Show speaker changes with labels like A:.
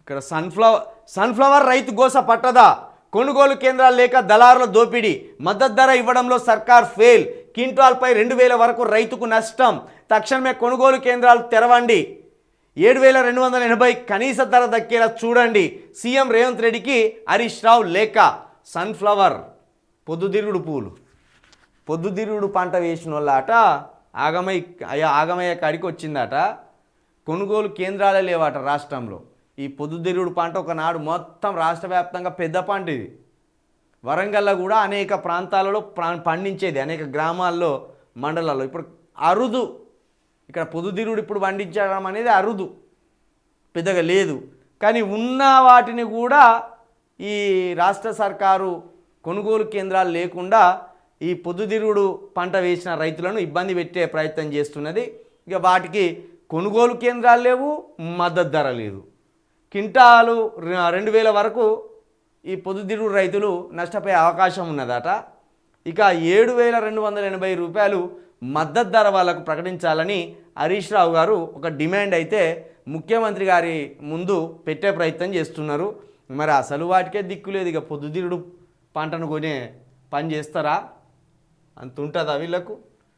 A: ఇక్కడ సన్ఫ్లవర్ రైతు గోస పట్టదా, కొనుగోలు కేంద్రాలు లేక దళారుల దోపిడీ, మద్దతు ధర ఇవ్వడంలో సర్కార్ ఫెయిల్, క్వింటాల్పై 2000 వరకు రైతుకు నష్టం, తక్షణమే కొనుగోలు కేంద్రాలు తెరవండి, 7280 కనీస ధర దక్కేలా చూడండి, సీఎం రేవంత్ రెడ్డికి హరీష్ రావు లేఖ. సన్ఫ్లవర్ పొద్దుతిరుగుడు పూలు, పొద్దుతిరుగుడు పంట వేసిన వాళ్ళ అట ఆగమయ్య కాడికి వచ్చిందట. కొనుగోలు కేంద్రాలే లేవట రాష్ట్రంలో. ఈ పొద్దుతిరుగుడు పంట ఒకనాడు మొత్తం రాష్ట్ర వ్యాప్తంగా పెద్ద పంట ఇది. వరంగల్లో కూడా అనేక ప్రాంతాలలో పండించేది, అనేక గ్రామాల్లో మండలాల్లో. ఇప్పుడు అరుదు ఇక్కడ పొద్దుతిరుగుడు ఇప్పుడు పండించడం అనేది అరుదు, పెద్దగా లేదు. కానీ ఉన్న వాటిని కూడా ఈ రాష్ట్ర సర్కారు కొనుగోలు కేంద్రాలు లేకుండా ఈ పొద్దుతిరుగుడు పంట వేసిన రైతులను ఇబ్బంది పెట్టే ప్రయత్నం చేస్తున్నది. ఇక వాటికి కొనుగోలు కేంద్రాలు లేవు, మద్దతు ధర లేదు. క్వింటాలు 2000 వరకు ఈ పొద్దుతిరుగుడు రైతులు నష్టపోయే అవకాశం ఉన్నదట. ఇక 7280 రూపాయలు మద్దతు ధర వాళ్ళకు ప్రకటించాలని హరీష్ రావు గారు ఒక డిమాండ్ అయితే ముఖ్యమంత్రి గారి ముందు పెట్టే ప్రయత్నం చేస్తున్నారు. మరి అసలు వాటికే దిక్కు లేదు. ఇక పొద్దుతిరుగుడు పంటను కొనే పని చేస్తారా? అంత ఉంటుందా వీళ్ళకు?